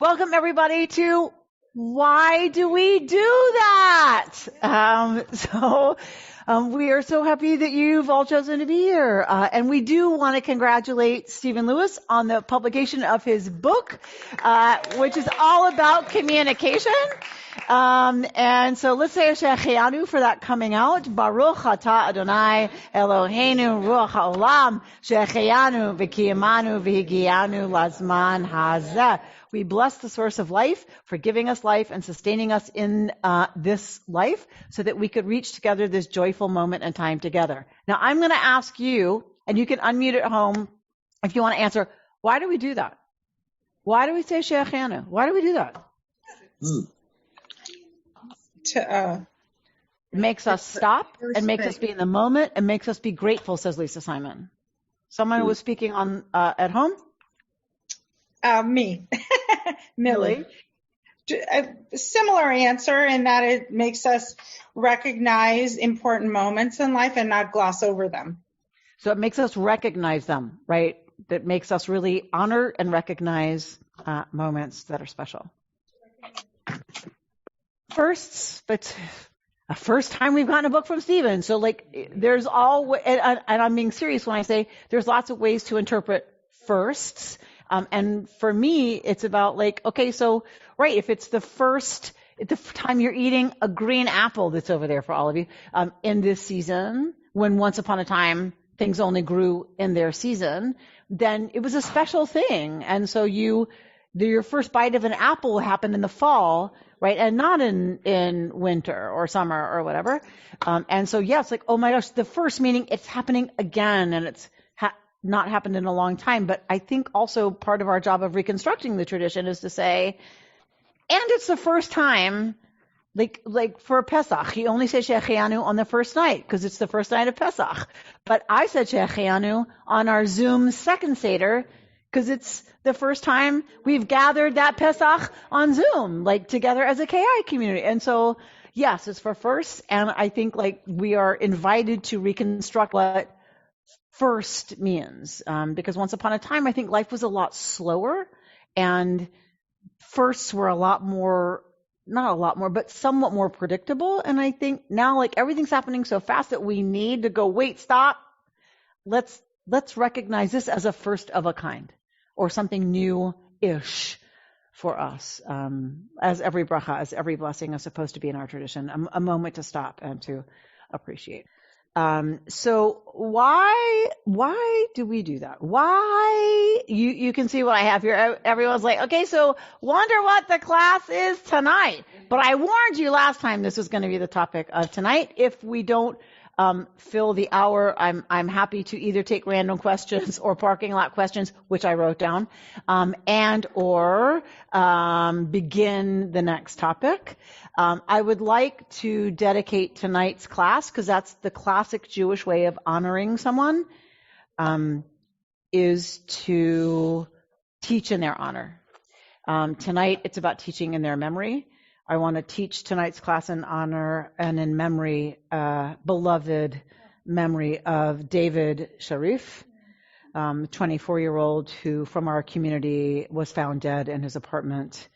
Welcome everybody to Why Do We Do That? We are so happy that you've all chosen to be here. And we do want to congratulate Stephen Lewis on the publication of his book, which is all about communication. And so let's say Shechianu for that coming out. Baruch atah Adonai Eloheinu Ruach HaOlam Shechianu v'kiyamanu v'higianu lazman hazeh. We bless the source of life for giving us life and sustaining us in this life so that we could reach together this joyful moment and time together. Now, I'm going to ask you, and you can unmute at home if you want to answer, why do we do that? Why do we say Shechianu? Why do we do that? It makes us stop and makes us be in the moment and makes us be grateful, says Lisa Simon. Someone was speaking on at home? Me. Millie. A similar answer in that it makes us recognize important moments in life and not gloss over them. So it makes us recognize them, right? That makes us really honor and recognize moments that are special. Firsts, but a first time we've gotten a book from Stephen. So there's and I'm being serious when I say there's lots of ways to interpret firsts. And for me, it's about if it's the time you're eating a green apple that's over there for all of you, in this season, when once upon a time things only grew in their season, then it was a special thing. And so your first bite of an apple happened in the fall, right? And not in winter or summer or whatever. And so, yeah, it's like, oh my gosh, the first meaning it's happening again, and it's not happened in a long time. But I think also part of our job of reconstructing the tradition is to say, and it's the first time, like for Pesach, he only said Shechianu on the first night because it's the first night of Pesach. But I said Shechianu on our Zoom second Seder because it's the first time we've gathered that Pesach on Zoom, together as a KI community. And so, yes, it's for first. And I think we are invited to reconstruct what first means, because once upon a time, I think life was a lot slower and firsts were but somewhat more predictable. And I think now everything's happening so fast that we need to go, wait, stop. Let's recognize this as a first of a kind or something new-ish for us, as every bracha, as every blessing is supposed to be in our tradition, a moment to stop and to appreciate. So why do we do that? Why? You can see what I have here. Everyone's like, okay, so wonder what the class is tonight. But I warned you last time this was going to be the topic of tonight. If we don't fill the hour, I'm happy to either take random questions or parking lot questions, which I wrote down, and or begin the next topic. I would like to dedicate tonight's class, because that's the classic Jewish way of honoring someone, is to teach in their honor. Tonight, it's about teaching in their memory. I want to teach tonight's class in honor and in memory, beloved memory of David Sharif, 24-year-old who from our community was found dead in his apartment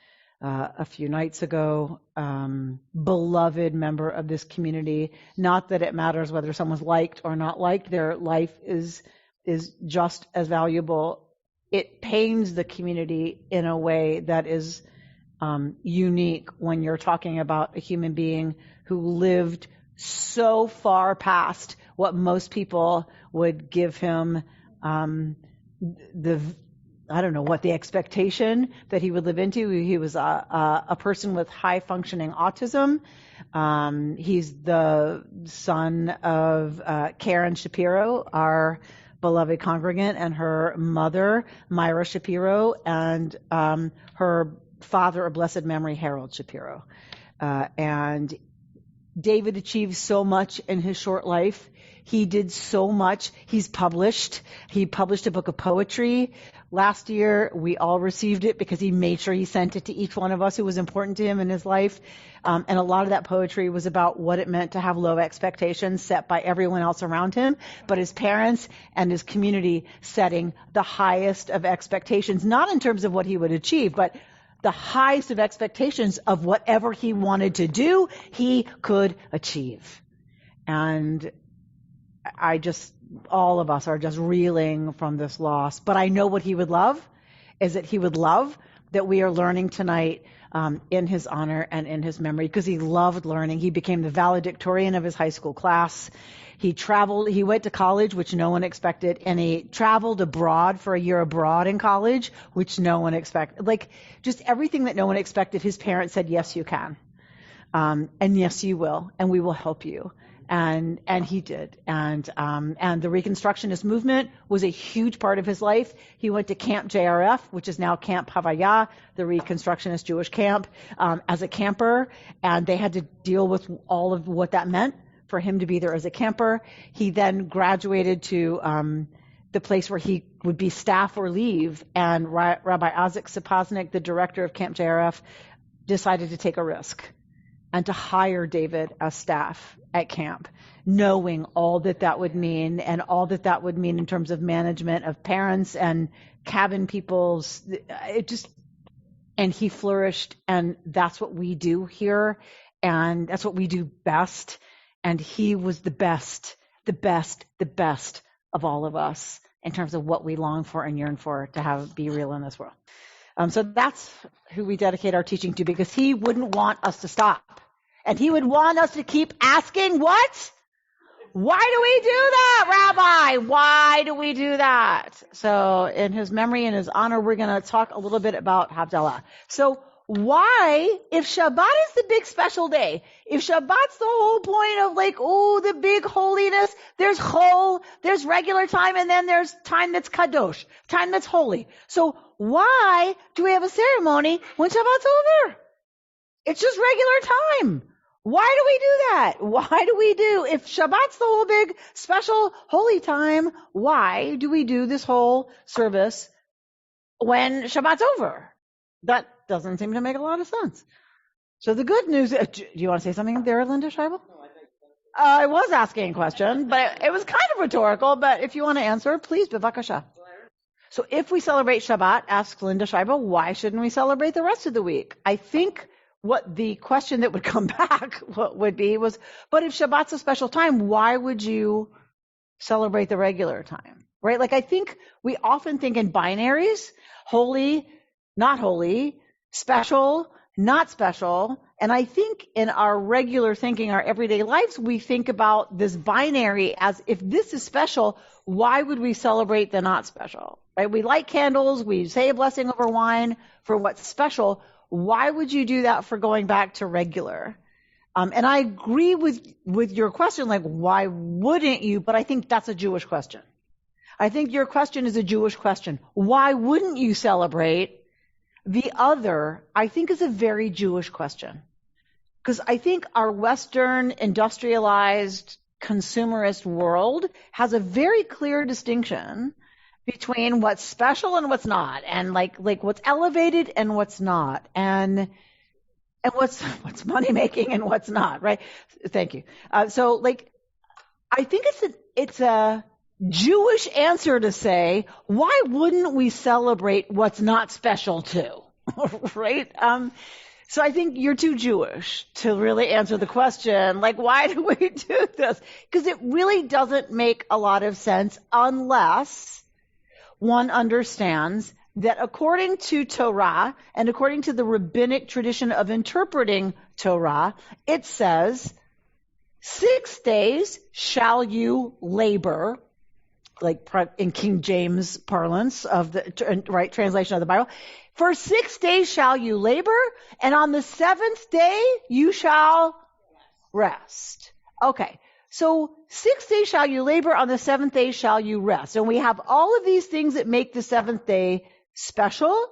a few nights ago. Beloved member of this community. Not that it matters whether someone's liked or not liked. Their life is just as valuable. It pains the community in a way that is unique when you're talking about a human being who lived so far past what most people would give him the expectation that he would live into. He was a person with high functioning autism. He's the son of Karen Shapiro, our beloved congregant, and her mother, Myra Shapiro, and her father of blessed memory, Harold Shapiro. And David achieved so much in his short life. He did so much. He published a book of poetry. Last year, we all received it because he made sure he sent it to each one of us who was important to him in his life. And a lot of that poetry was about what it meant to have low expectations set by everyone else around him, but his parents and his community setting the highest of expectations, not in terms of what he would achieve, but the highest of expectations of whatever he wanted to do, he could achieve. And all of us are just reeling from this loss. But I know what he would love is that he would love that we are learning tonight in his honor and in his memory, because he loved learning. He became the valedictorian of his high school class. He went to college, which no one expected, and he traveled abroad for a year abroad in college, which no one expected. Like, just everything that no one expected. His parents said, yes, you can. And yes, you will, and we will help you. And he did. And the Reconstructionist movement was a huge part of his life. He went to Camp JRF, which is now Camp Havdalah, the Reconstructionist Jewish camp, as a camper. And they had to deal with all of what that meant for him to be there as a camper. He then graduated to the place where he would be staff or leave. And Rabbi Isaac Sapoznik, the director of Camp JRF, decided to take a risk and to hire David as staff at camp, knowing all that would mean, and all that would mean in terms of management of parents and cabin peoples. And he flourished, and that's what we do here, and that's what we do best. And he was the best of all of us in terms of what we long for and yearn for to be real in this world. So that's who we dedicate our teaching to, because he wouldn't want us to stop. And he would want us to keep asking, what? Why do we do that, Rabbi? Why do we do that? So in his memory and his honor, we're going to talk a little bit about Havdalah. So why, if Shabbat is the big special day, if Shabbat's the whole point of the big holiness, there's chol, there's regular time, and then there's time that's kadosh, time that's holy. So why do we have a ceremony when Shabbat's over? It's just regular time. Why do we do that? If Shabbat's the whole big special holy time, why do we do this whole service when Shabbat's over? That doesn't seem to make a lot of sense. So the good news, do you want to say something there, Linda Scheibel? I was asking a question, but it was kind of rhetorical, but if you want to answer, please, bevakasha. So if we celebrate Shabbat, asks Linda Scheibel, why shouldn't we celebrate the rest of the week? I think what the question that would come back would be was, but if Shabbat's a special time, why would you celebrate the regular time? Right? I think we often think in binaries, holy, not holy, special, not special. And I think in our regular thinking, our everyday lives, we think about this binary as, if this is special, why would we celebrate the not special? Right? We light candles, we say a blessing over wine for what's special. Why would you do that for going back to regular? And I agree with your question, why wouldn't you? But I think that's a Jewish question. I think your question is a Jewish question. Why wouldn't you celebrate the other? I think is a very Jewish question. Because I think our Western industrialized consumerist world has a very clear distinction between what's special and what's not, and what's elevated and what's not, and what's money making and what's not, right? Thank you. So I think it's a Jewish answer to say, why wouldn't we celebrate what's not special too, right? So I think you're too Jewish to really answer the question, why do we do this? Because it really doesn't make a lot of sense unless one understands that according to Torah and according to the rabbinic tradition of interpreting Torah, it says, 6 days shall you labor, in King James parlance of the right translation of the Bible. For 6 days shall you labor, and on the 7th day you shall rest. Okay. So 6 days shall you labor, on the 7th day shall you rest. And we have all of these things that make the 7th day special,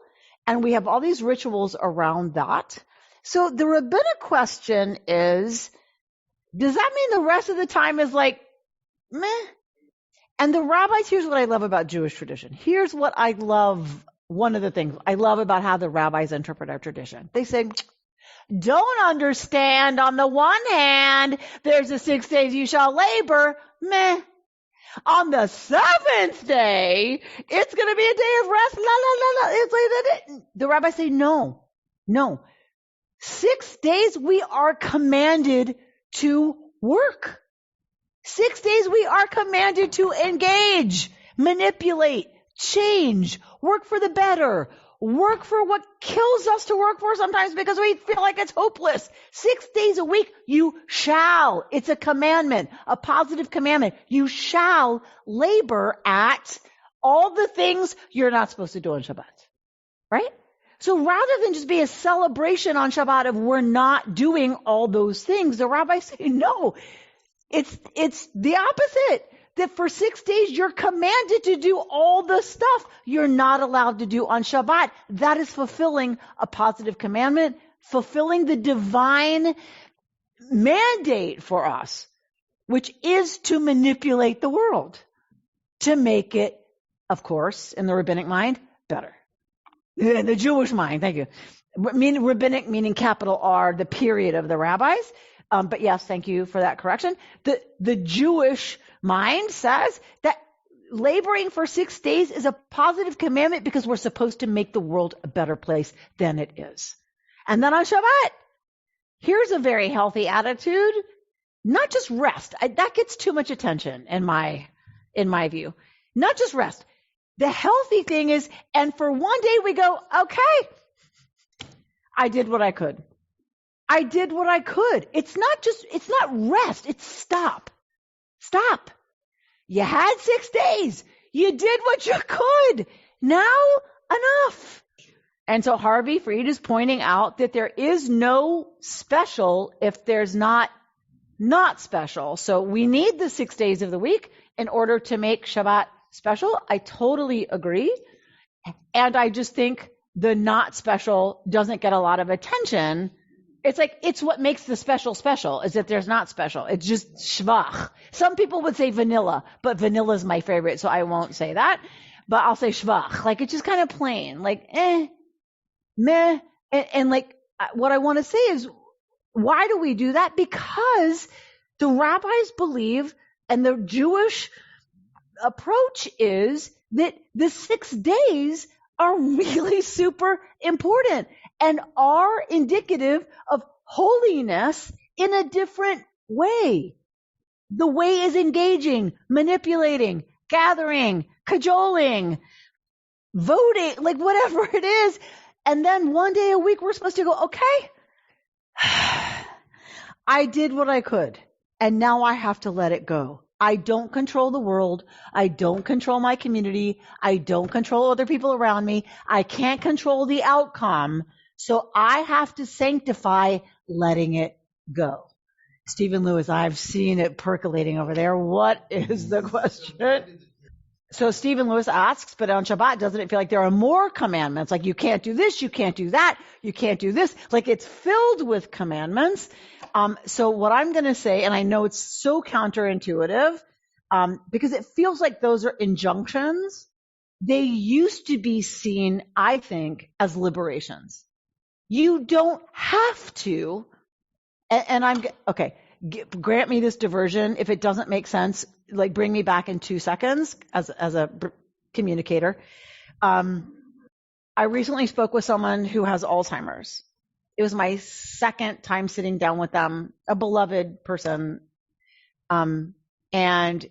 and we have all these rituals around that. So the rabbinic question is, does that mean the rest of the time is meh? And the rabbis, here's what I love about Jewish tradition. Here's what I love, one of the things I love about how the rabbis interpret our tradition. They say, don't understand, on the one hand, there's the 6 days you shall labor, meh. On the 7th day, it's going to be a day of rest, la, la, la, la. The rabbis say, no, No. 6 days we are commanded to work. 6 days we are commanded to engage, manipulate, change, work for the better, work for what kills us to work for sometimes because we feel like it's hopeless. 6 days a week, you shall. It's a commandment, a positive commandment. You shall labor at all the things you're not supposed to do on Shabbat. Right? So rather than just be a celebration on Shabbat of we're not doing all those things, the rabbis say, no, it's the opposite. That for 6 days you're commanded to do all the stuff you're not allowed to do on Shabbat. That is fulfilling a positive commandment, fulfilling the divine mandate for us, which is to manipulate the world, to make it, of course, in the rabbinic mind, better. In the Jewish mind, thank you. Rabbinic meaning capital R, the period of the rabbis. But yes, thank you for that correction. The Jewish mind says that laboring for 6 days is a positive commandment because we're supposed to make the world a better place than it is. And then on Shabbat, here's a very healthy attitude, not just rest. That gets too much attention in my view. Not just rest. The healthy thing is, and for one day we go, okay, I did what I could. I did what I could. It's not rest. It's stop. Stop. You had 6 days. You did what you could. Now, enough. And so Harvey Freed is pointing out that there is no special if there's not special. So we need the 6 days of the week in order to make Shabbat special. I totally agree. And I just think the not special doesn't get a lot of attention. It's what makes the special special, is that there's not special. It's just shvach. Some people would say vanilla, but vanilla is my favorite, so I won't say that. But I'll say shvach. It's just kind of plain. Meh. And what I want to say is, why do we do that? Because the rabbis believe, and the Jewish approach is that the 6 days are really super important and are indicative of holiness in a different way. The way is engaging, manipulating, gathering, cajoling, voting, whatever it is. And then one day a week we're supposed to go, okay, I did what I could, and now I have to let it go. I don't control the world. I don't control my community. I don't control other people around me. I can't control the outcome. So I have to sanctify letting it go. Stephen Lewis, I've seen it percolating over there. What is the question? So Stephen Lewis asks, but on Shabbat, doesn't it feel like there are more commandments? You can't do this, you can't do that, you can't do this. It's filled with commandments. So what I'm going to say, and I know it's so counterintuitive, because it feels like those are injunctions. They used to be seen, I think, as liberations. You don't have to, grant me this diversion. If it doesn't make sense, bring me back in 2 seconds as a communicator. I recently spoke with someone who has Alzheimer's. It was my second time sitting down with them, a beloved person. And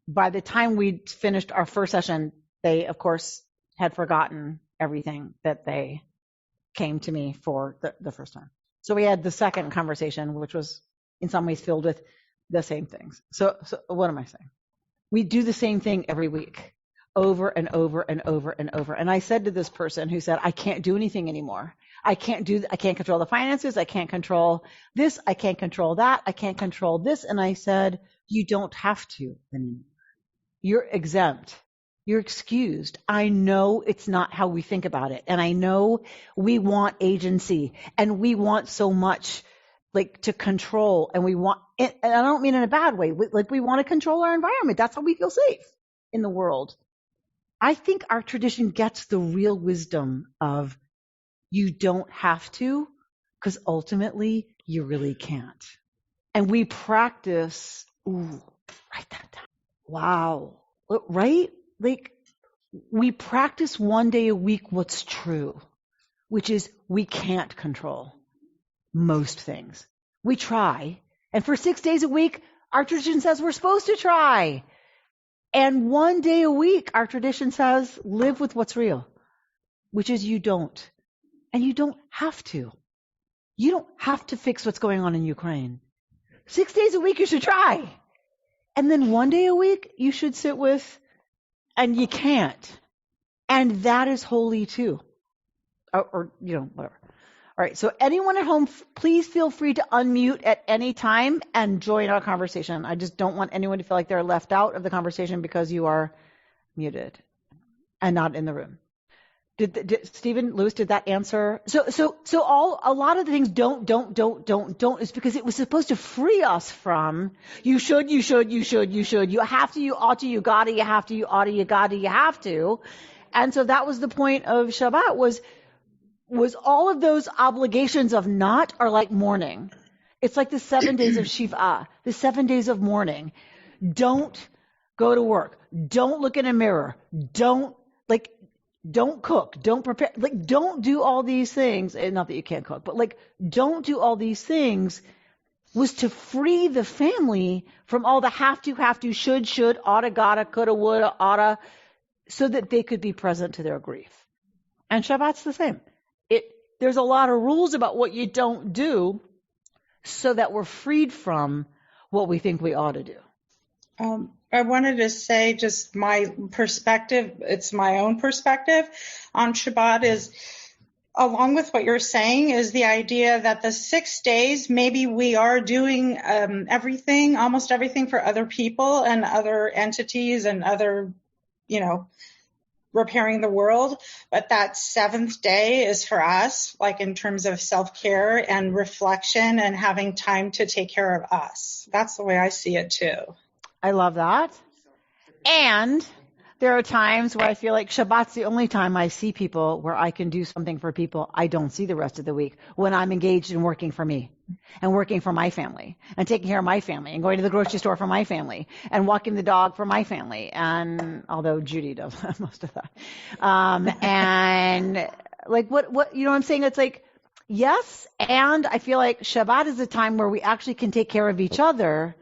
by the time we'd finished our first session, they, of course, had forgotten everything that they came to me for the first time. So we had the second conversation, which was in some ways filled with the same things. So what am I saying? We do the same thing every week, over and over and over and over. And I said to this person who said, I can't do anything anymore. I can't control the finances. I can't control this. I can't control that. I can't control this. And I said, you don't have to anymore. You're exempt. You're excused. I know it's not how we think about it. And I know we want agency and we want so much to control, and we want, and I don't mean in a bad way, we want to control our environment. That's how we feel safe in the world. I think our tradition gets the real wisdom of you don't have to, because ultimately you really can't. And we practice, write that down. Wow. Right? We practice one day a week what's true. which is we can't control most things. We try. And for 6 days a week, our tradition says we're supposed to try. And 1 day a week, our tradition says live with what's real, which is you don't. And you don't have to. You don't have to fix what's going on in Ukraine. 6 days a week, you should try. And then 1 day a week, you should sit with, and you can't. And that is holy too. Or whatever. All right. So anyone at home, please feel free to unmute at any time and join our conversation. I just don't want anyone to feel like they're left out of the conversation because you are muted and not in the room. Did Stephen Lewis, did that answer? So a lot of the things don't is because it was supposed to free us from you should, you have to, you ought to, you gotta, you have to, you ought to, you gotta, you have to. And so that was the point of Shabbat was all of those obligations of not are like mourning. It's like the 7 days of Shiva, the 7 days of mourning. Don't go to work. Don't look in a mirror. Don't cook. Don't prepare. Don't do all these things. Not that you can't cook, but don't do all these things was to free the family from all the have to, should, oughta, gotta, coulda, woulda, oughta, so that they could be present to their grief. And Shabbat's the same. There's a lot of rules about what you don't do so that we're freed from what we think we ought to do. I wanted to say just my perspective, it's my own perspective on Shabbat is, along with what you're saying, is the idea that the 6 days, maybe we are doing almost everything for other people and other entities and other, repairing the world. But that 7th day is for us, in terms of self-care and reflection and having time to take care of us. That's the way I see it too. I love that. And there are times where I feel like Shabbat's the only time I see people where I can do something for people I don't see the rest of the week, when I'm engaged in working for me and working for my family and taking care of my family and going to the grocery store for my family and walking the dog for my family. And although Judy does most of that. And what, you know what I'm saying? It's yes. And I feel like Shabbat is a time where we actually can take care of each other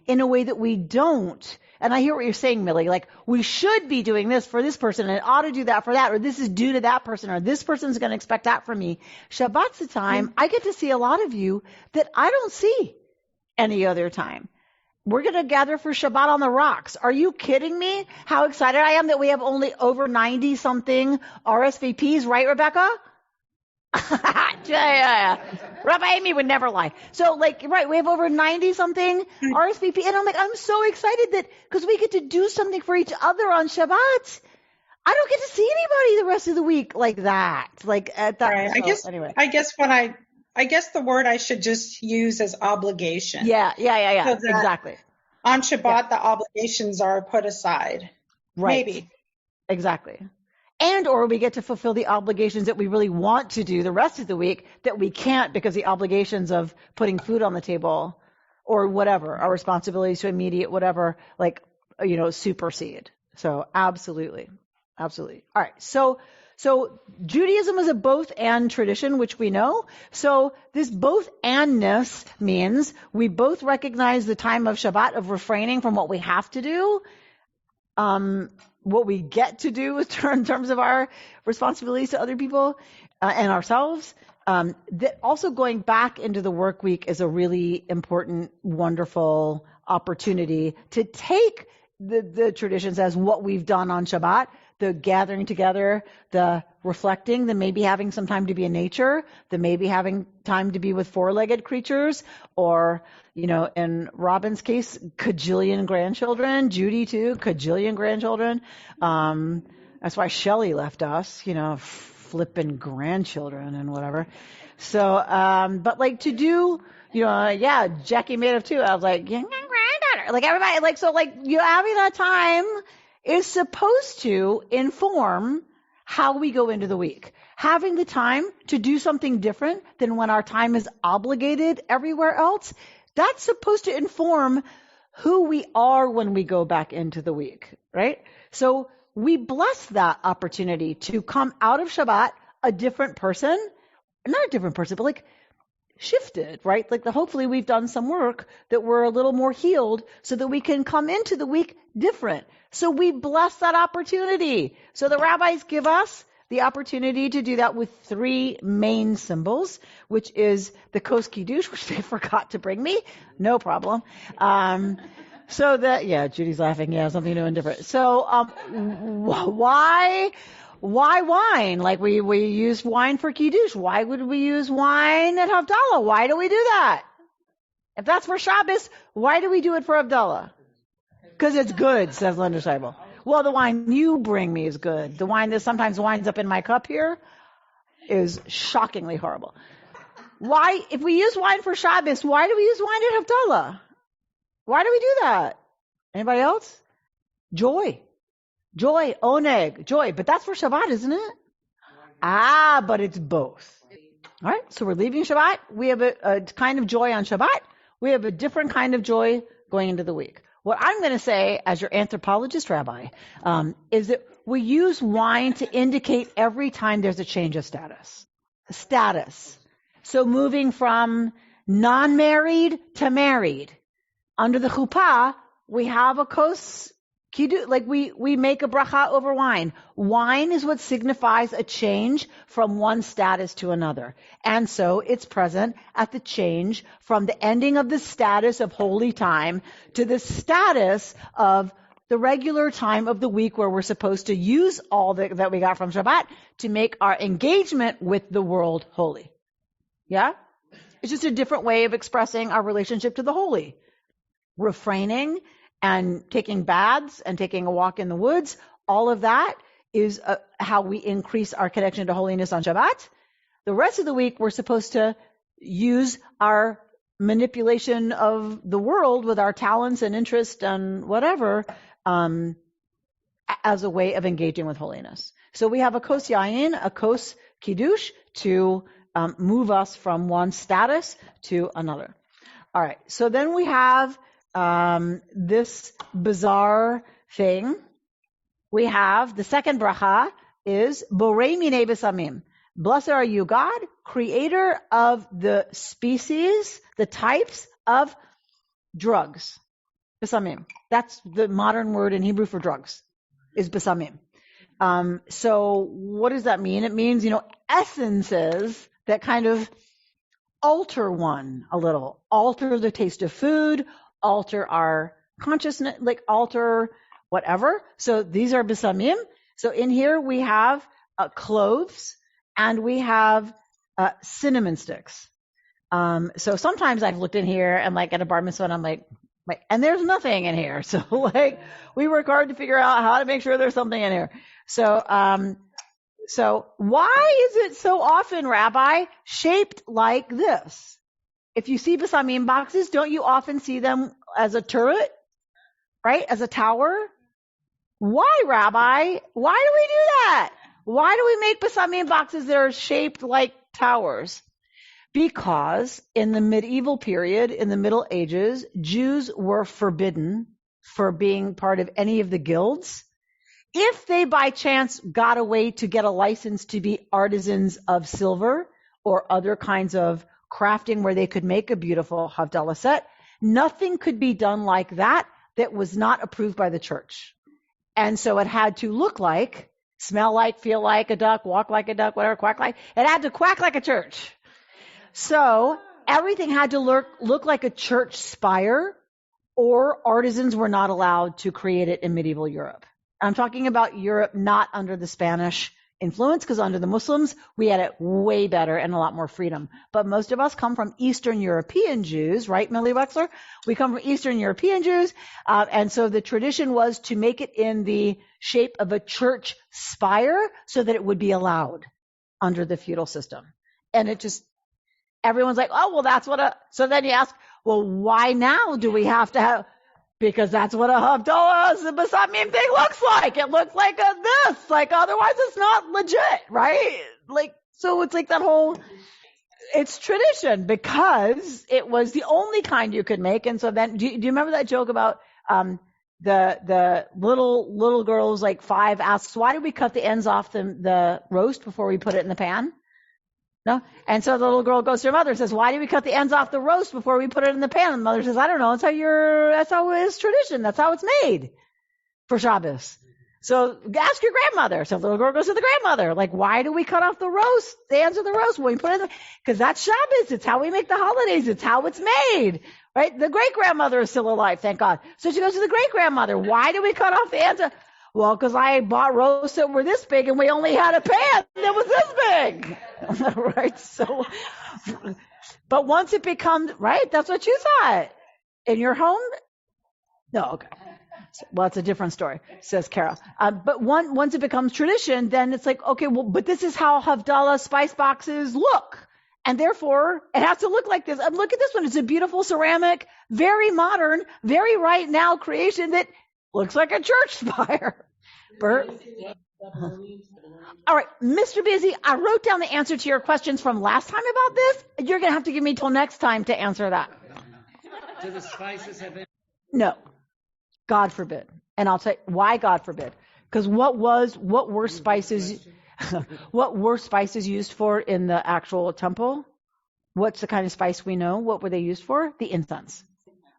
in a way that we don't. And I hear what you're saying, Millie, we should be doing this for this person and ought to do that for that, or this is due to that person, or this person's going to expect that from me. Shabbat's the time I get to see a lot of you that I don't see any other time. We're going to gather for Shabbat on the rocks. Are you kidding me? How excited I am that we have only over 90 something RSVPs, right, Rebecca? Yeah. Rabbi Amy would never lie. So right, we have over 90 something RSVP. And I'm so excited because we get to do something for each other on Shabbat. I don't get to see anybody the rest of the week like that. At that. Right. So, anyway. I guess the word I should just use is obligation. Yeah. So Exactly. On Shabbat, the obligations are put aside. Right. Maybe. Exactly. Or we get to fulfill the obligations that we really want to do the rest of the week that we can't because the obligations of putting food on the table or whatever, our responsibilities to immediate whatever, supersede. So absolutely. All right. So Judaism is a both and tradition, which we know. So this both andness means we both recognize the time of Shabbat of refraining from what we have to do, what we get to do in terms of our responsibilities to other people and ourselves. That also going back into the work week is a really important, wonderful opportunity to take the traditions as what we've done on Shabbat, the gathering together, the reflecting, the maybe having some time to be in nature, the maybe having time to be with four-legged creatures, or, in Robin's case, cajillion grandchildren, Judy too, cajillion grandchildren. That's why Shelley left us, flipping grandchildren and whatever. So, but to do, Jackie made it too. I was granddaughter, everybody, you having that time is supposed to inform how we go into the week. Having the time to do something different than when our time is obligated everywhere else, that's supposed to inform who we are when we go back into the week, right? So we bless that opportunity to come out of Shabbat a different person, not a different person, but like shifted, right? Like hopefully we've done some work that we're a little more healed so that we can come into the week different. So we bless that opportunity. So the rabbis give us the opportunity to do that with 3 main symbols, which is the kos kiddush, which they forgot to bring me. No problem. So that, yeah, Judy's laughing. Yeah, something new and different. So, why wine? Like we use wine for kiddush. Why would we use wine at Havdalah? Why do we do that? If that's for Shabbos, why do we do it for Havdalah? Because it's good, says Linda Scheibel. Well, the wine you bring me is good. The wine that sometimes winds up in my cup here is shockingly horrible. Why, if we use wine for Shabbos, why do we use wine at Havdalah? Why do we do that? Anybody else? Joy, oneg, joy. But that's for Shabbat, isn't it? But it's both. All right, so we're leaving Shabbat. We have a kind of joy on Shabbat. We have a different kind of joy going into the week. What I'm going to say, as your anthropologist rabbi, is that we use wine to indicate every time there's a change of status. So moving from non-married to married. Under the chuppah, we have a kos kiddush, like we make a bracha over wine. Wine is what signifies a change from one status to another. And so it's present at the change from the ending of the status of holy time to the status of the regular time of the week where we're supposed to use all that we got from Shabbat to make our engagement with the world holy. Yeah? It's just a different way of expressing our relationship to the holy. Refraining and taking baths and taking a walk in the woods, all of that is how we increase our connection to holiness on Shabbat. The rest of the week, we're supposed to use our manipulation of the world with our talents and interest and whatever as a way of engaging with holiness. So we have a kos yayin, a kos kiddush to move us from one status to another. All right, so then we have this bizarre thing. We have the second bracha is Borei Minei Besamim. Blessed are you, God, creator of the species, the types of drugs. Besamim. That's the modern word in Hebrew for drugs, is besamim. So what does that mean? It means, essences that kind of alter one a little, alter the taste of food, alter our consciousness, like alter whatever. So these are besamim. So in here we have cloves and we have cinnamon sticks. So sometimes I've looked in here and like at a bar mitzvah and I'm like, and there's nothing in here. So like we work hard to figure out how to make sure there's something in here. So why is it so often, Rabbi, shaped like this? If you see besamim boxes, don't you often see them as a turret, right? As a tower? Why, Rabbi? Why do we do that? Why do we make besamim boxes that are shaped like towers? Because in the medieval period, in the Middle Ages, Jews were forbidden for being part of any of the guilds. If they by chance got a way to get a license to be artisans of silver or other kinds of crafting where they could make a beautiful Havdalah set, nothing could be done like that was not approved by the church. And so it had to look like, smell like, feel like a duck, walk like a duck, whatever, quack like. It had to quack like a church. So everything had to look like a church spire, or artisans were not allowed to create it in medieval Europe. I'm talking about Europe not under the Spanish influence, because under the Muslims, we had it way better and a lot more freedom. But most of us come from Eastern European Jews, right, Millie Wexler? We come from Eastern European Jews, and so the tradition was to make it in the shape of a church spire so that it would be allowed under the feudal system. And it just, everyone's like, oh, well, that's what so then you ask, well, why now do we have to have, because that's what a Havdalah, the besamim thing looks like. It looks like this. Like, otherwise it's not legit, right? Like, so it's like that whole, it's tradition because it was the only kind you could make. And so then, do you remember that joke about, the little girl's like 5 asks, why do we cut the ends off the roast before we put it in the pan? No. And so the little girl goes to her mother and says, why do we cut the ends off the roast before we put it in the pan? And the mother says, I don't know. That's how it is tradition. That's how it's made for Shabbos. So ask your grandmother. So the little girl goes to the grandmother. Like, why do we cut off the ends of the roast when we put it in because that's Shabbos. It's how we make the holidays. It's how it's made. Right? The great grandmother is still alive, thank God. So she goes to the great grandmother. Why do we cut off the ends? Well, because I bought roasts that were this big and we only had a pan that was this big. Right? So, but once it becomes, right? That's what you thought. In your home? No, okay. Well, it's a different story, says Carol. But once it becomes tradition, then it's like, okay, well, but this is how Havdalah spice boxes look. And therefore, it has to look like this. And look at this one. It's a beautiful ceramic, very modern, very right now creation that looks like a church spire. Bert? All right, Mr. Busy, I wrote down the answer to your questions from last time about this. You're going to have to give me till next time to answer that. Do the spices have been? No. God forbid. And I'll tell you why God forbid. Because what were spices used for in the actual temple? What's the kind of spice we know? What were they used for? The incense.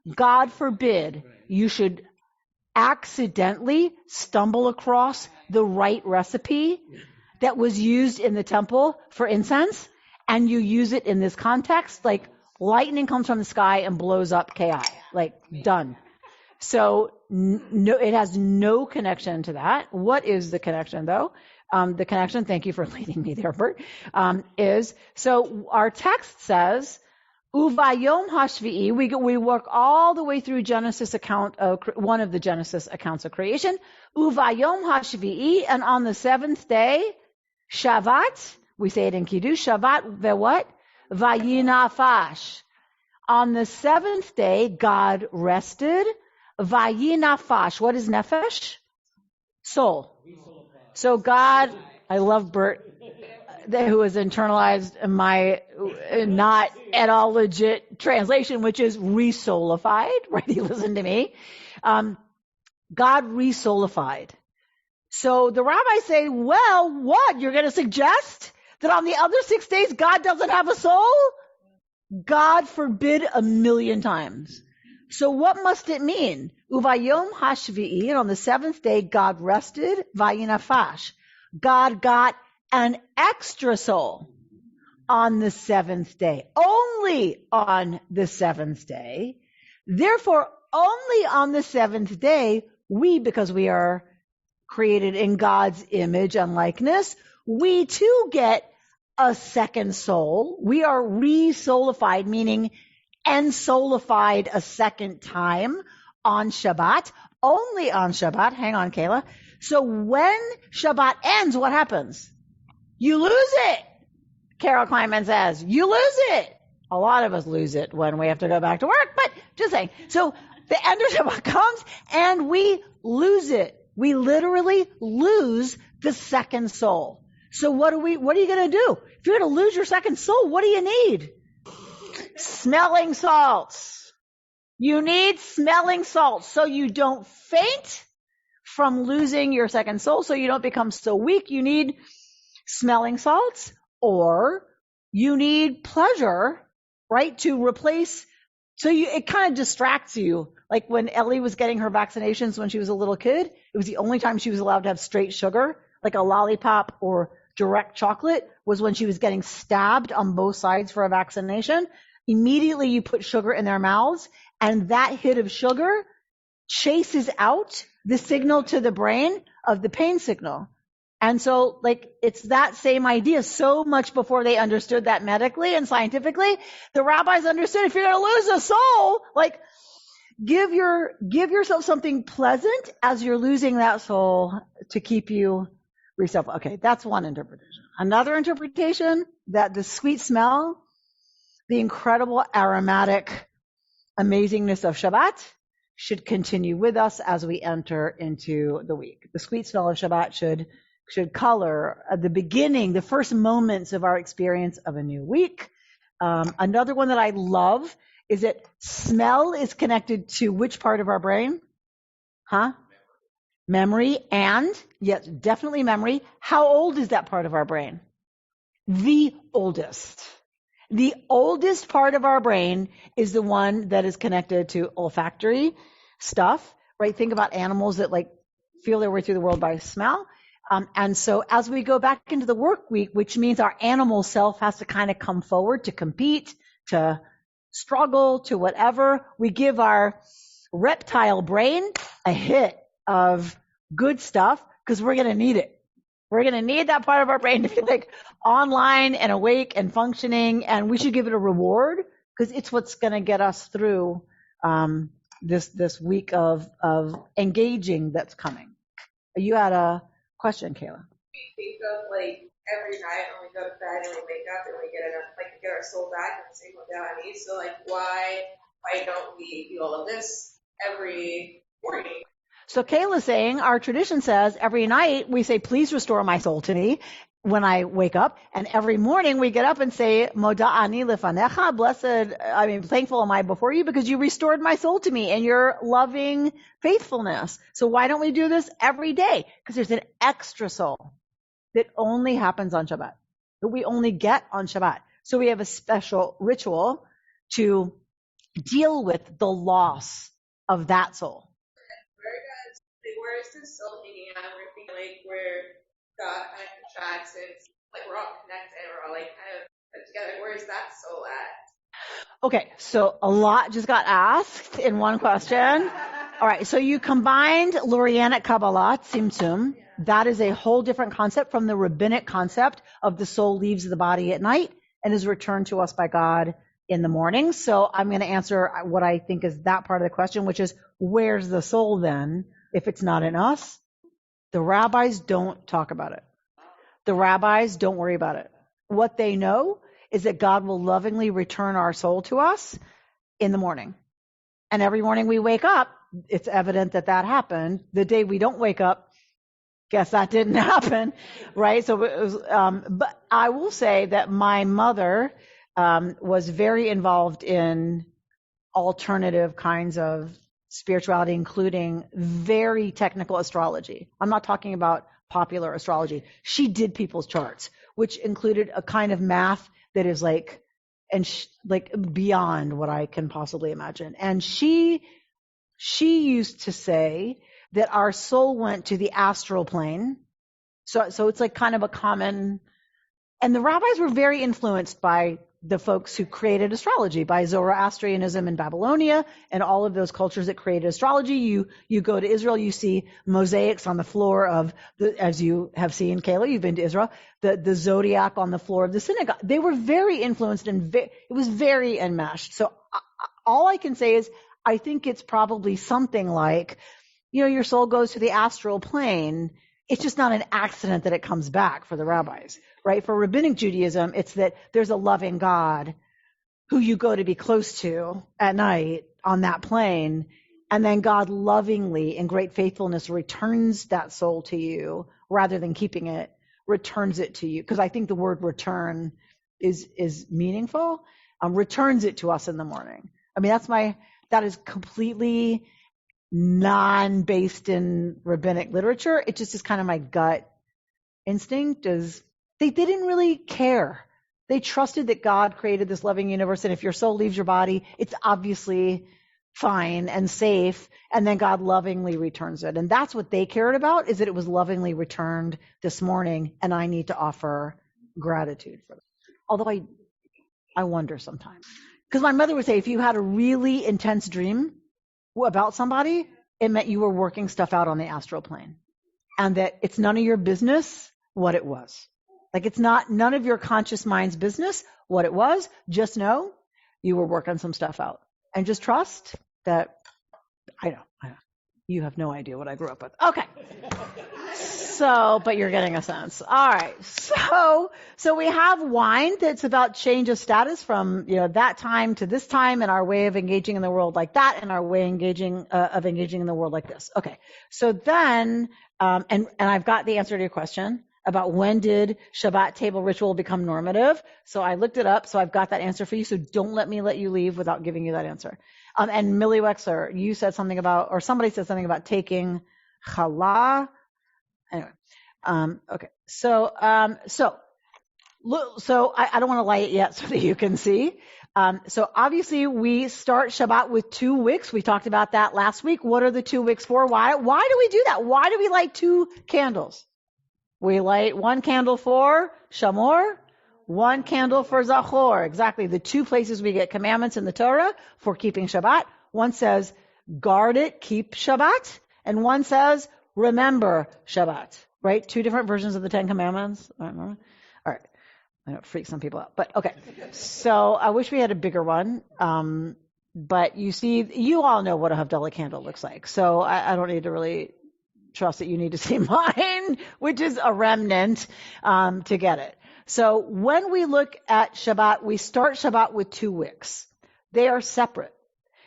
God forbid you should accidentally stumble across the right recipe that was used in the temple for incense, and you use it in this context, like lightning comes from the sky and blows up Ki. Like, done. So no, it has no connection to that. What is the connection, though? The connection, thank you for leading me there, Bert, is, so our text says, Uvayom hashvi'i, we work all the way through Genesis account of, one of the Genesis accounts of creation, Uvayom hashvi'i, and on the seventh day, Shavat, we say it in Kiddush, Shavat ve'what? Vayinafash. On the seventh day, God rested, Vayinafash. What is nefesh? Soul. So God, I love Bert, who has internalized my not at all legit translation, which is re-soulified, right? He listened to me. God re-soulified. So the rabbis say, well, what? You're going to suggest that on the other 6 days, God doesn't have a soul? God forbid 1,000,000 times. So what must it mean? Uvayom hashvi'i, and on the seventh day, God rested, vayinafash. God got an extra soul on the seventh day, only on the seventh day. Therefore, only on the seventh day, we, because we are created in God's image and likeness, we too get a second soul. We are re-soulified, meaning ensoulified a second time on Shabbat, only on Shabbat. Hang on, Kayla. So when Shabbat ends, what happens? You lose it. Carol Kleinman says, you lose it. A lot of us lose it when we have to go back to work, but just saying. So the end of Shabbat comes and we lose it. We literally lose the second soul. So what are you going to do? If you're going to lose your second soul, what do you need? Smelling salts. You need smelling salts so you don't faint from losing your second soul, so you don't become so weak. You need smelling salts, or you need pleasure, right, to replace. So it kind of distracts you. Like when Ellie was getting her vaccinations when she was a little kid, it was the only time she was allowed to have straight sugar, like a lollipop or direct chocolate, was when she was getting stabbed on both sides for a vaccination. Immediately you put sugar in their mouths, and that hit of sugar chases out the signal to the brain of the pain signal. And so, like, it's that same idea. So much before they understood that medically and scientifically, the rabbis understood if you're going to lose a soul, like, give yourself something pleasant as you're losing that soul to keep you yourself. Okay, that's one interpretation. Another interpretation, that the sweet smell, the incredible aromatic amazingness of Shabbat should continue with us as we enter into the week. The sweet smell of Shabbat should color the beginning, the first moments of our experience of a new week. Another one that I love is that smell is connected to which part of our brain? Memory and, yes, definitely memory. How old is that part of our brain? The oldest. The oldest part of our brain is the one that is connected to olfactory stuff, right? Think about animals that like feel their way through the world by smell. And so as we go back into the work week, which means our animal self has to kind of come forward to compete, to struggle, to whatever, we give our reptile brain a hit of good stuff because we're going to need it. We're going to need that part of our brain to be like online and awake and functioning, and we should give it a reward because it's what's going to get us through this week of engaging that's coming. You had a question, Kayla. We think of like every night when we go to bed and we wake up and we get our soul back in the same modality. So like why don't we do all of this every morning? So Kayla's saying our tradition says every night we say, please restore my soul to me when I wake up. And every morning we get up and say, Moda ani lefanecha, thankful am I before you because you restored my soul to me and your loving faithfulness. So why don't we do this every day? Because there's an extra soul that only happens on Shabbat, that we only get on Shabbat. So we have a special ritual to deal with the loss of that soul. Where is this soul hanging out? We're thinking like where God kind of contracts and like we're all connected, we're all like kind of put together. Where is that soul at? Okay, so a lot just got asked in one question. All right, so you combined Lurianic Kabbalah, Tzimtzum. That is a whole different concept from the rabbinic concept of the soul leaves the body at night and is returned to us by God in the morning. So I'm going to answer what I think is that part of the question, which is where's the soul then? If it's not in us, the rabbis don't talk about it. The rabbis don't worry about it. What they know is that God will lovingly return our soul to us in the morning. And every morning we wake up, it's evident that that happened. The day we don't wake up, guess that didn't happen, right? So it was, but I will say that my mother was very involved in alternative kinds of spirituality, including very technical astrology. I'm not talking about popular astrology. She did people's charts, which included a kind of math that is like beyond what I can possibly imagine. And she used to say that our soul went to the astral plane. So it's like kind of a common, and the rabbis were very influenced by the folks who created astrology, by Zoroastrianism in Babylonia and all of those cultures that created astrology. You go to Israel, you see mosaics on the floor of as you have seen, Kayla, you've been to Israel, the zodiac on the floor of the synagogue. They were very influenced and it was very enmeshed. So all I can say is I think it's probably something like, your soul goes to the astral plane. It's just not an accident that it comes back for the rabbis, right? For rabbinic Judaism, it's that there's a loving God who you go to be close to at night on that plane, and then God lovingly, in great faithfulness, returns that soul to you rather than keeping it, returns it to you. Because I think the word return is meaningful. Returns it to us in the morning. I mean, that is completely non-based in rabbinic literature. It just is kind of my gut instinct is they didn't really care. They trusted that God created this loving universe, and if your soul leaves your body, it's obviously fine and safe, and then God lovingly returns it. And that's what they cared about, is that it was lovingly returned this morning, and I need to offer gratitude for that. Although I wonder sometimes. Because my mother would say if you had a really intense dream about somebody, it meant you were working stuff out on the astral plane. And that it's none of your business what it was. Like it's none of your conscious mind's business what it was. Just know you were working some stuff out. And just trust that, I know. You have no idea what I grew up with. Okay. So, but you're getting a sense. All right. So we have wine that's about change of status from, that time to this time, and our way of engaging in the world like that, and our way of engaging in the world like this. Okay. So then, and I've got the answer to your question about when did Shabbat table ritual become normative. So I looked it up. So I've got that answer for you. So don't let me let you leave without giving you that answer. And Millie Wexler, you said something about, or somebody said something about taking challah. Anyway, okay. So I don't want to light it yet so that you can see. So obviously we start Shabbat with 2 wicks. We talked about that last week. What are the 2 wicks for? Why do we do that? Why do we light 2 candles? We light 1 candle for Shamor, 1 candle for Zachor. Exactly. The 2 places we get commandments in the Torah for keeping Shabbat. One says, guard it, keep Shabbat. And one says, remember Shabbat. Right? 2 different versions of the 10 commandments. All right. I know it freaks some people out, but okay. So I wish we had a bigger one. But you see, you all know what a Havdalah candle looks like. So I don't need to really trust that you need to see mine, which is a remnant, to get it. So when we look at Shabbat, we start Shabbat with 2 wicks. They are separate.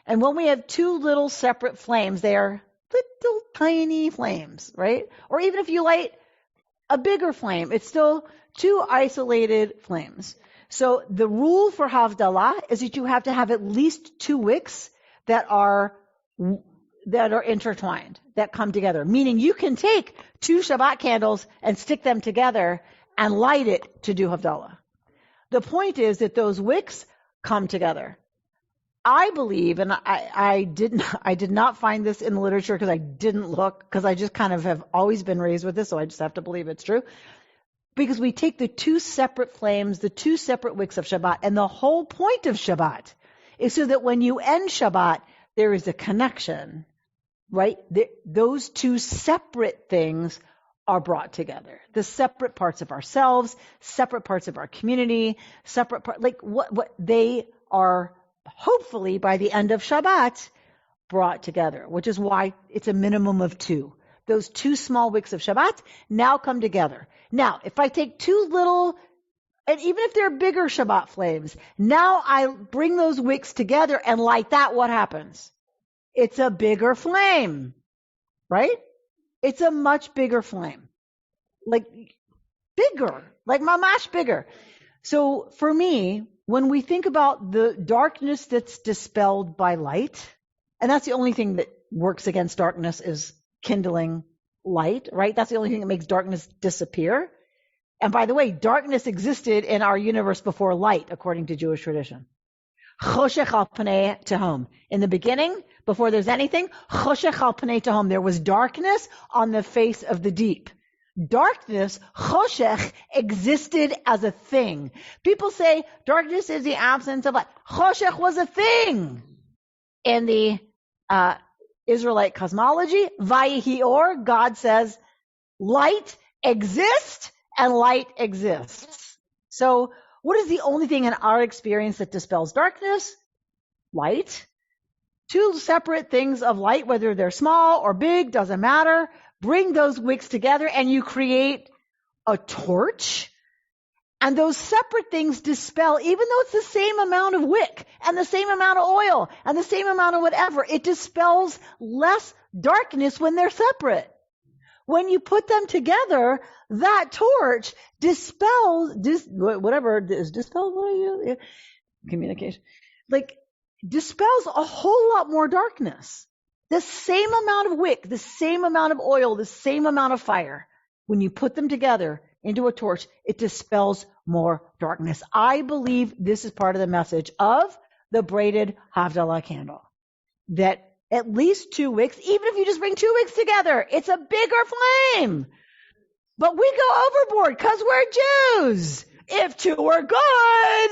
And when we have 2 little separate flames, they are little tiny flames, right? Or even if you light a bigger flame, it's still 2 isolated flames. So the rule for Havdalah is that you have to have at least 2 wicks that are intertwined, that come together. Meaning you can take 2 Shabbat candles and stick them together and light it to do Havdalah. The point is that those wicks come together. I believe, and I did not find this in the literature because I didn't look, because I just kind of have always been raised with this, so I just have to believe it's true. Because we take the 2 separate flames, the 2 separate wicks of Shabbat, and the whole point of Shabbat is so that when you end Shabbat, there is a connection, right? Those 2 separate things are brought together. The separate parts of ourselves, separate parts of our community, what they are hopefully by the end of Shabbat brought together, which is why it's a minimum of 2. Those 2 small wicks of Shabbat now come together. Now, if I take 2 little, and even if they're bigger Shabbat flames, now I bring those wicks together and light that, what happens? It's a bigger flame, right? It's a much bigger flame. Like mamash bigger. So for me, when we think about the darkness that's dispelled by light, and that's the only thing that works against darkness is kindling light, right? That's the only thing that makes darkness disappear. And by the way, darkness existed in our universe before light, according to Jewish tradition. Choshech al pnei tehom. In the beginning, before there's anything, choshech al pnei tehom. There was darkness on the face of the deep. Darkness, choshech, existed as a thing. People say darkness is the absence of light. Choshech was a thing in the Israelite cosmology. Vayihi or, God says, light exists and light exists. So what is the only thing in our experience that dispels darkness? Light. 2 separate things of light, whether they're small or big, doesn't matter. Bring those wicks together and you create a torch. And those separate things dispel, even though it's the same amount of wick and the same amount of oil and the same amount of whatever, it dispels less darkness when they're separate. When you put them together, that torch dispels, communication, dispels a whole lot more darkness. The same amount of wick, the same amount of oil, the same amount of fire. When you put them together into a torch, it dispels more darkness. I believe this is part of the message of the braided Havdalah candle. That at least 2 wicks, even if you just bring 2 wicks together, it's a bigger flame. But we go overboard because we're Jews. If 2 are good,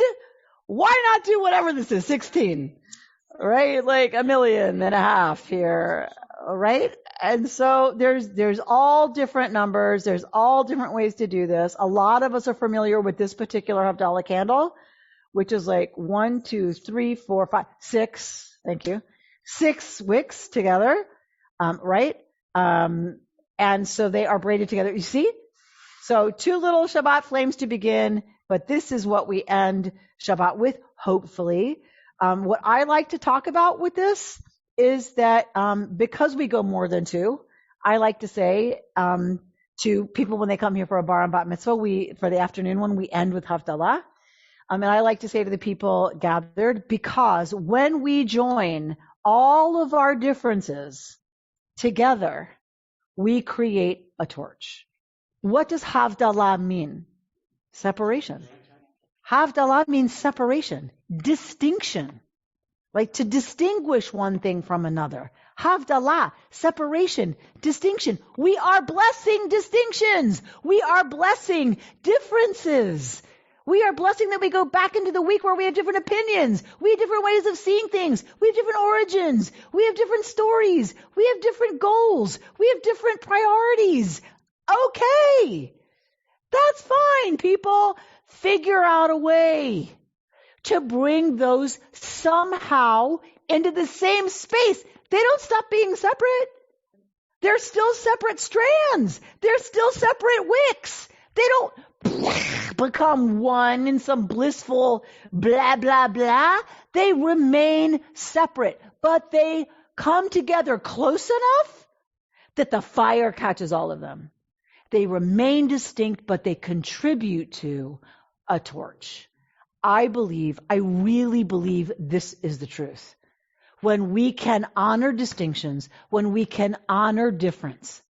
why not do whatever this is, 16? Right? Like 1.5 million here, right? And so there's all different numbers. There's all different ways to do this. A lot of us are familiar with this particular Havdalah candle, which is 1, 2, 3, 4, 5, 6. Thank you. 6 wicks together, right? And so they are braided together. You see? So 2 little Shabbat flames to begin, but this is what we end Shabbat with, hopefully. What I like to talk about with this is that because we go more than 2, I like to say to people when they come here for a bar and bat mitzvah. For the afternoon one, we end with Havdalah. And I like to say to the people gathered, because when we join all of our differences together, we create a torch. What does Havdalah mean? Separation. Havdalah means separation, distinction, like to distinguish one thing from another. Havdalah, separation, distinction. We are blessing distinctions. We are blessing differences. We are blessing that we go back into the week where we have different opinions. We have different ways of seeing things. We have different origins. We have different stories. We have different goals. We have different priorities. Okay. That's fine, people. Figure out a way to bring those somehow into the same space. They don't stop being separate. They're still separate strands. They're still separate wicks. They don't become one in some blissful blah, blah, blah. They remain separate, but they come together close enough that the fire catches all of them. They remain distinct, but they contribute to a torch. I really believe this is the truth. When we can honor distinctions, when we can honor difference,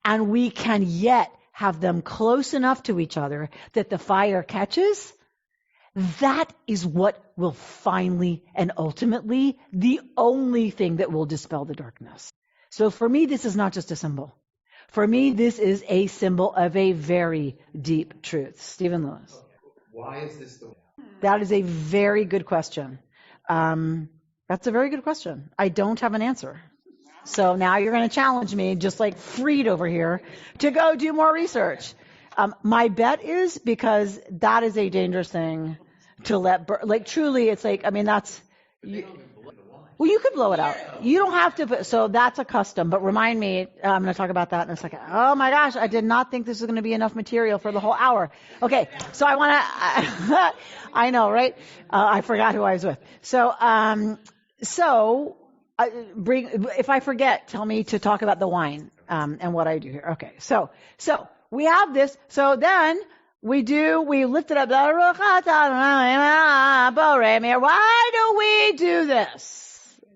and we can yet have them close enough to each other that the fire catches, that is what will finally and ultimately the only thing that will dispel the darkness. So for me, this is not just a symbol. For me, this is a symbol of a very deep truth. Stephen Lewis. Why is this the way? That is a very good question. That's a very good question. I don't have an answer. So now you're going to challenge me, just like Freed over here, to go do more research. My bet is because that is a dangerous thing to let truly, it's like, that's... Well, you could blow it out. You don't have to. So that's a custom. But remind me, I'm going to talk about that in a second. Oh my gosh, I did not think this was going to be enough material for the whole hour. Okay, so I want to. I know, right? I forgot who I was with. If I forget, tell me to talk about the wine and what I do here. Okay, so we have this. So then we lift it up. Why do we do this?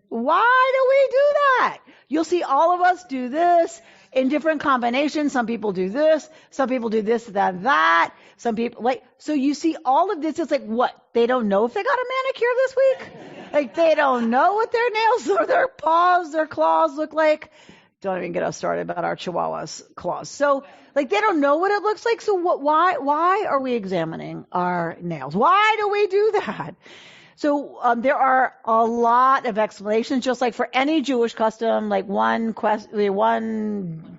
Why do we do that? You'll see all of us do this in different combinations. Some people do this. Some people do this, that. Some people, so you see all of this. It's like, what? They don't know if they got a manicure this week? They don't know what their nails or their paws, their claws look like. Don't even get us started about our Chihuahua's claws. So, they don't know what it looks like. So why are we examining our nails? Why do we do that? So there are a lot of explanations, just like for any Jewish custom, one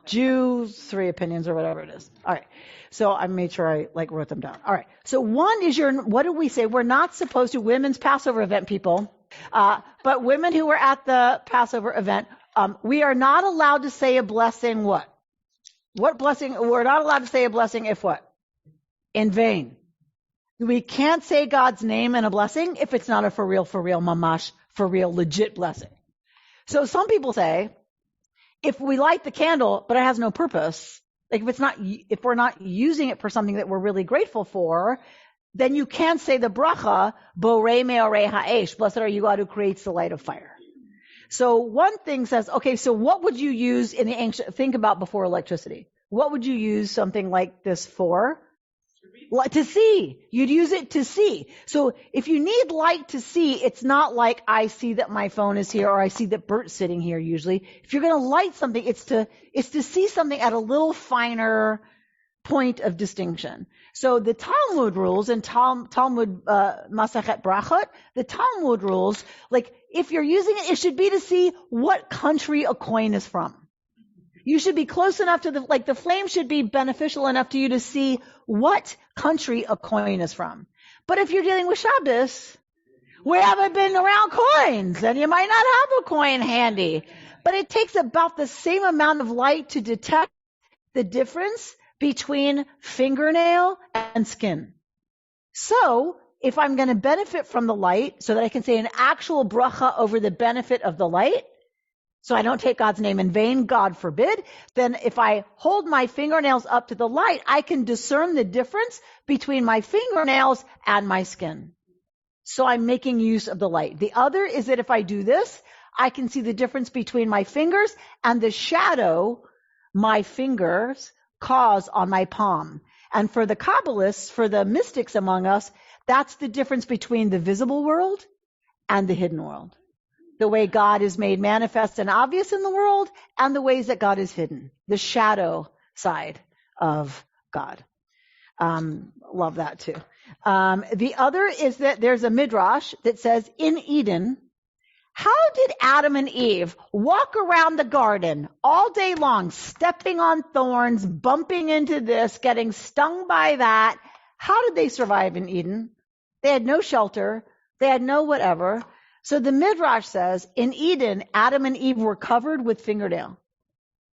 Jew, 3 opinions or whatever it is. All right. So I made sure I wrote them down. All right. So one is what do we say? We're not supposed to, women's Passover event people, but women who were at the Passover event, we are not allowed to say a blessing. What? What blessing? We're not allowed to say a blessing if what? In vain. We can't say God's name in a blessing if it's not a for real, mamash, for real, legit blessing. So some people say, if we light the candle, but it has no purpose, if we're not using it for something that we're really grateful for, then you can't say the bracha, borei me'orei ha'esh, blessed are you God who creates the light of fire. So one thing says, okay, so what would you use in the ancient, think about before electricity. What would you use something like this for? To see. You'd use it to see. So if you need light to see, it's not like I see that my phone is here or I see that Bert's sitting here usually. If you're going to light something, it's to see something at a little finer point of distinction. So the Talmud rules and Talmud Masachet Brachot, the Talmud rules, if you're using it, it should be to see what country a coin is from. You should be close enough to the flame should be beneficial enough to you to see what country a coin is from. But if you're dealing with Shabbos, we haven't been around coins, and you might not have a coin handy. But it takes about the same amount of light to detect the difference between fingernail and skin. So, if I'm going to benefit from the light so that I can say an actual bracha over the benefit of the light, So I don't take God's name in vain, God forbid. Then if I hold my fingernails up to the light, I can discern the difference between my fingernails and my skin. So I'm making use of the light. The other is that if I do this, I can see the difference between my fingers and the shadow my fingers cause on my palm. And for the Kabbalists, for the mystics among us, that's the difference between the visible world and the hidden world. The way God is made manifest and obvious in the world, and the ways that God is hidden. The shadow side of God. Love that too. The other is that there's a midrash that says in Eden, how did Adam and Eve walk around the garden all day long, stepping on thorns, bumping into this, getting stung by that? How did they survive in Eden? They had no shelter. They had no whatever. So the midrash says in Eden, Adam and Eve were covered with fingernail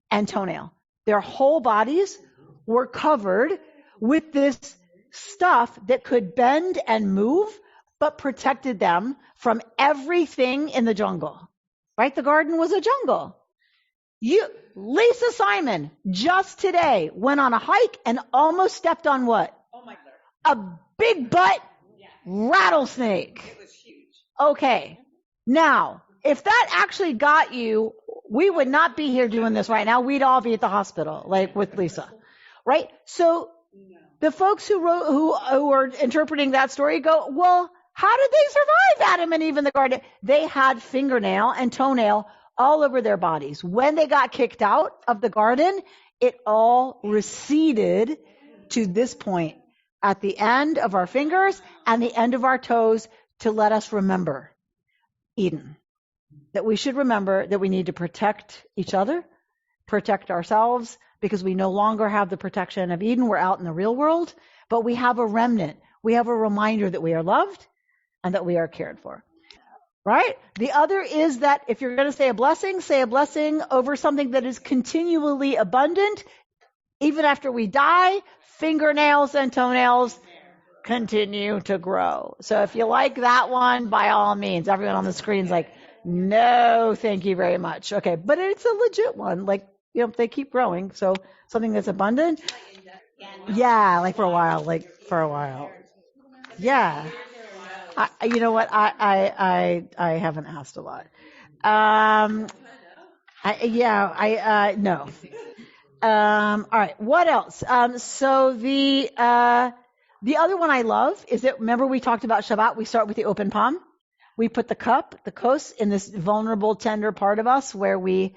and toenail. Their whole bodies were covered with this stuff that could bend and move, but protected them from everything in the jungle. Right? The garden was a jungle. Lisa Simon, just today, went on a hike and almost stepped on what? Oh my God. A big butt rattlesnake. It was huge. Okay. Now, if that actually got you, we would not be here doing this right now. We'd all be at the hospital, like with Lisa. Right? So the folks who are interpreting that story go, well, how did they survive, Adam and Eve in the garden? They had fingernail and toenail all over their bodies. When they got kicked out of the garden, it all receded to this point at the end of our fingers and the end of our toes to let us remember Eden. That we should remember that we need to protect each other, protect ourselves, because we no longer have the protection of Eden. We're out in the real world, but we have a remnant. We have a reminder that we are loved and that we are cared for. Right? The other is that if you're going to say a blessing over something that is continually abundant. Even after we die, fingernails and toenails continue to grow. So if you like that one, by all means, everyone on the screen's like, no, thank you very much. Okay. But it's a legit one. Like, they keep growing. So something that's abundant. Yeah. Like for a while. Yeah. You know what? I haven't asked a lot. No. All right. What else? So the other one I love is that, remember we talked about Shabbat, we start with the open palm. We put the cup, the kos, in this vulnerable, tender part of us where we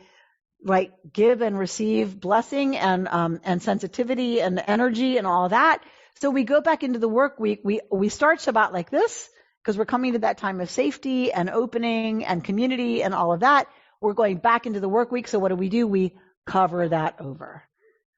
give and receive blessing and sensitivity and energy and all that. So we go back into the work week. We start Shabbat like this because we're coming to that time of safety and opening and community and all of that. We're going back into the work week. So what do? We cover that over.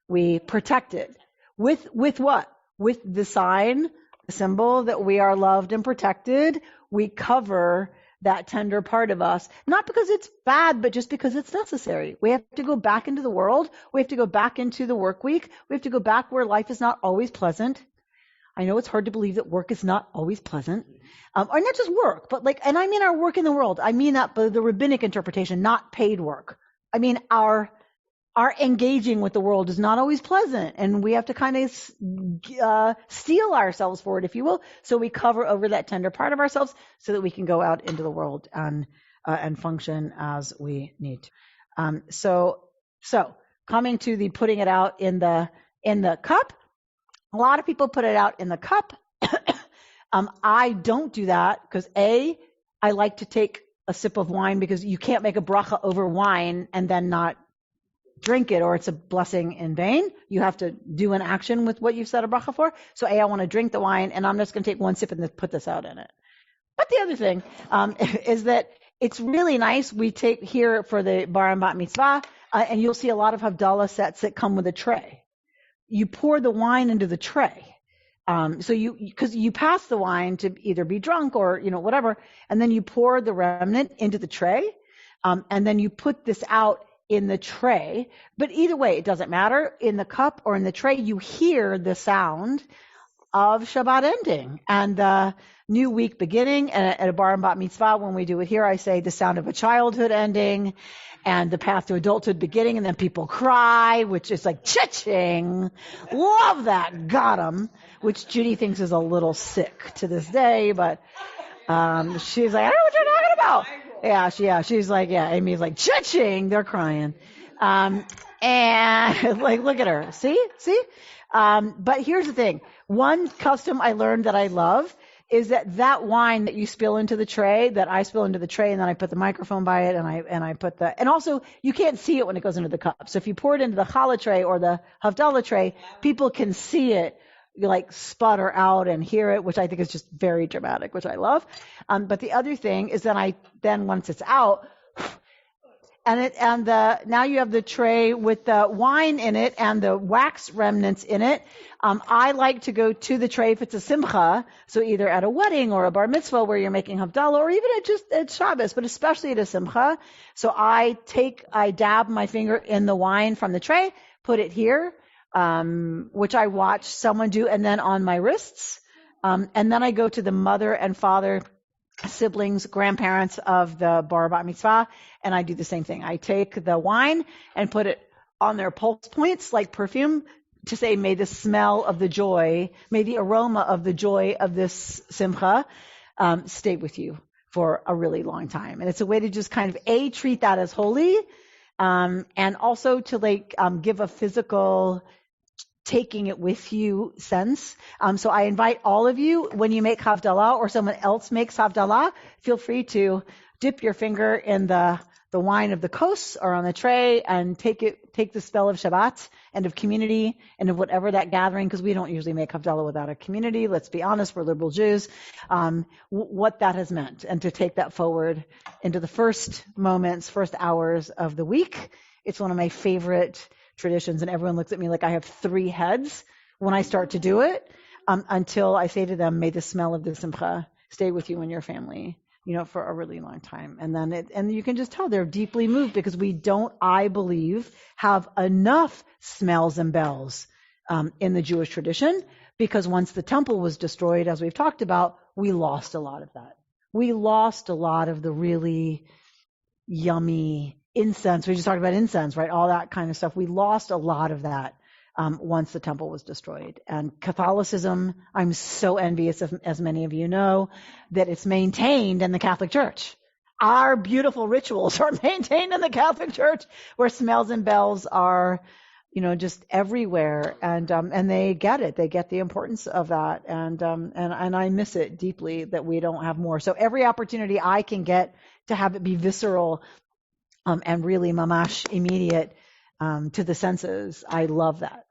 We protect it. With what? With the sign, the symbol that we are loved and protected. We cover that tender part of us, not because it's bad, but just because it's necessary. We have to go back into the world. We have to go back into the work week. We have to go back where life is not always pleasant. I know it's hard to believe that work is not always pleasant. Or not just work, but and I mean our work in the world. I mean that by the rabbinic interpretation, not paid work. I mean our engaging with the world is not always pleasant, and we have to kind of steel ourselves for it, if you will. So we cover over that tender part of ourselves so that we can go out into the world and function as we need to. So coming to the putting it out in the cup, a lot of people put it out in the cup. I don't do that because I like to take a sip of wine, because you can't make a bracha over wine and then not drink it, or it's a blessing in vain. You have to do an action with what you've said a bracha for. So I want to drink the wine, and I'm just going to take one sip and then put this out in it. But the other thing is that it's really nice. We take here for the bar and bat mitzvah, and you'll see a lot of Havdalah sets that come with a tray. You pour the wine into the tray. Because you pass the wine to either be drunk or, whatever, and then you pour the remnant into the tray, and then you put this out in the tray. But either way, it doesn't matter. In the cup or in the tray, you hear the sound of Shabbat ending and the new week beginning. And at a bar and bat mitzvah, when we do it here, I say the sound of a childhood ending and the path to adulthood beginning, and then people cry, which is like cha-ching. Love that. Got 'em. Which Judy thinks is a little sick to this day, but she's like, I don't know what you're talking about. She's like, Amy's like, cha-ching. They're crying. And like, look at her. See? But here's the thing. One custom I learned that I love is that wine that you spill into the tray, that I spill into the tray, and then I put the microphone by it, and I put and also you can't see it when it goes into the cup. So if you pour it into the challah tray or the Havdalah tray, people can see it, like sputter out and hear it, which I think is just very dramatic, which I love. But the other thing is then once it's out, now you have the tray with the wine in it and the wax remnants in it. I like to go to the tray if it's a simcha, so either at a wedding or a bar mitzvah where you're making Havdalah, or even at Shabbos, but especially at a simcha. So I dab my finger in the wine from the tray, put it here, which I watch someone do, and then on my wrists. And then I go to the mother and father, siblings, grandparents of the bar bat mitzvah, and I do the same thing. I take the wine and put it on their pulse points like perfume to say, may the smell of the joy, may the aroma of the joy of this simcha stay with you for a really long time. And it's a way to just kind of treat that as holy, and also to give a physical taking it with you sense. So I invite all of you, when you make Havdalah or someone else makes Havdalah, feel free to dip your finger in the wine of the kos or on the tray and take the spell of Shabbat and of community and of whatever that gathering, because we don't usually make Havdalah without a community. Let's be honest, we're liberal Jews. What that has meant, and to take that forward into the first hours of the week. It's one of my favorite traditions, and everyone looks at me like I have 3 heads when I start to do it, until I say to them, may the smell of the simcha stay with you and your family, for a really long time. And you can just tell they're deeply moved, because we don't, I believe, have enough smells and bells in the Jewish tradition, because once the temple was destroyed, as we've talked about, we lost a lot of that. We lost a lot of the really yummy incense. We just talked about incense, right? All that kind of stuff. We lost a lot of that once the temple was destroyed. And Catholicism, I'm so envious of, as many of you know, that it's maintained in the Catholic Church. Our beautiful rituals are maintained in the Catholic Church, where smells and bells are, just everywhere. And they get it. They get the importance of that. And I miss it deeply that we don't have more. So every opportunity I can get to have it be visceral, and really mamash immediate to the senses, I love that.